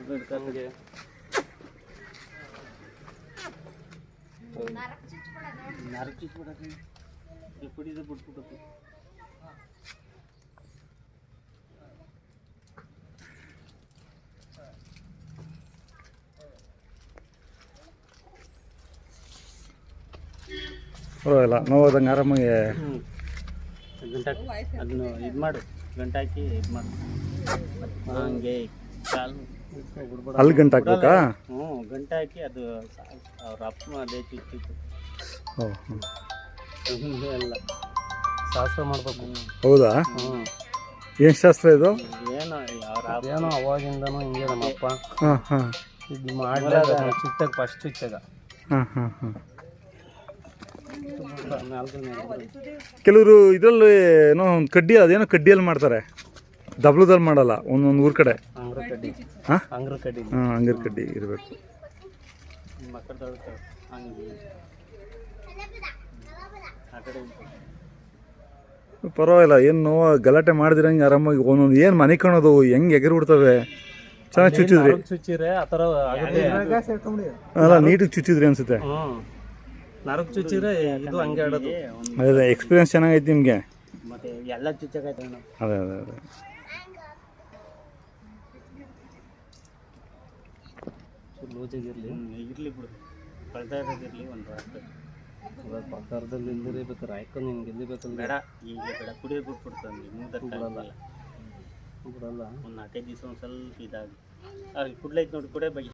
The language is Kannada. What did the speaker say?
ನಮಗೆ ಕುಡಿದು ಬಿಟ್ಬಿಟ್ಟು ಪರವಾಗಿಲ್ಲ ನೋವಾದಂಗೆ ಆರಾಮಾಗಿ ಗಂಟೆ ಅದನ್ನು ಇದು ಮಾಡು ಗಂಟೆ ಹಾಕಿ ಇದು ಮಾಡು ಹಂಗೆ ಕಾಲು ಬಿಡ್ಬೇಡ. ಅಲ್ಲಿ ಗಂಟು ಹಾಕ್ಬೇಕಾ? ಹ್ಞೂ ಗಂಟೆ ಹಾಕಿ ಅದು ಅವ್ರ ಅಪ್ಪ ಅದೇ ಚುಚ್ಚಿತ್ತು ಓ ಹ್ಞೂ. ಎಲ್ಲ ಶಾಸ್ತ್ರ ಮಾಡ್ಬೇಕು. ಹೌದಾ? ಹ್ಞೂ ಏನು ಶಾಸ್ತ್ರ ಇದು? ಏನೋ ಏನೋ ಅವಾಗಿಂದನೂ ಹಿಂಗೆ ನಮ್ಮ ಅಪ್ಪ ಹಾಂ ಹಾಂ ಇದು ಮಾಡಲಾಗ ಚುಚ್ಚಾಗ ಫಸ್ಟ್ ಚುಚ್ಚಾಗ ಹಾಂ ಹಾಂ ಹಾಂ. ಕೆಲವರು ಇದರಲ್ಲಿ ಏನೋ ಒಂದು ಕಡ್ಡಿ ಅದೇನೋ ಕಡ್ಡಿಯಲ್ಲಿ ಮಾಡ್ತಾರೆ, ದಬ್ಳದಲ್ಲಿ ಮಾಡಲ್ಲ. ಒಂದೊಂದು ಊರ ಕಡೆ ಅಂಗ್ರ ಕಡ್ಡಿ. ಹಾಂ ಅಂಗ್ರ ಕಡ್ಡಿ. ಹಾಂ ಅಂಗರ್ ಕಡ್ಡಿ ಇರಬೇಕು. ಮಕ್ಕಳ ಹಂಗೆ ಆ ಕಡೆ ಪರವಾಗಿಲ್ಲ, ಏನು ನೋವು ಗಲಾಟೆ ಮಾಡಿದಿರಂಗೆ ಆರಾಮಾಗಿ ಒಂದೊಂದು ಏನು ಮನೆ ಕಾಣೋದು ಹೆಂಗೆ ಎಗರು ಬಿಡ್ತವೆ. ಚೆನ್ನಾಗಿ ಚುಚ್ಚಿದ್ರಿ. ಚುಚ್ಚಿದ್ರೆ ಆ ಥರ ಆಗುತ್ತೆ. ಅಲ್ಲ ನೀಟಿಗೆ ಚುಚ್ಚಿದ್ರಿ ಅನ್ಸುತ್ತೆ. ಹ್ಞೂ ನರಕ್ ಚುಚ್ಚಿದ್ರೆ ಇದು ಹಂಗೆ ಆಡೋದು. ಅದೇ ಎಕ್ಸ್ಪೀರಿಯನ್ಸ್ ಚೆನ್ನಾಗೈತಿ ನಿಮಗೆ. ಮತ್ತೆ ಎಲ್ಲ ಚುಚ್ಚಾಗೈತೆ ಅದೇ ಅದೇ ಅದೇ ಲೂಜಾಗಿರಲಿ ಇರಲಿ ಬಿಡು, ಕಳ್ತಾ ಇರೋದಿರಲಿ ಒಂದು ಪಕ್ಕದಲ್ಲಿ ಇಲ್ದಿರಿ ಬೇಕಾರೆ ಆಯ್ಕೊಂಡು ನಿಮ್ಗೆ ಎಲ್ಲಿಬೇಕಲ್ಲ. ಬೇಡ ಈಗ ಬೇಡ ಕುಡಿಯೋದು ಬಿಟ್ಬಿಡ್ತಾನೆ ಬಿಡಲ್ಲ ಬಿಡಲ್ಲ. ಒಂದು 4-5 ದಿವಸ ಒಂದು ಸ್ವಲ್ಪ ಇದಾಗಿ ಅಲ್ಲಿ ಕುಡ್ಲೈತೆ ನೋಡಿ ಕುಡಿಯೋ ಬಗ್ಗೆ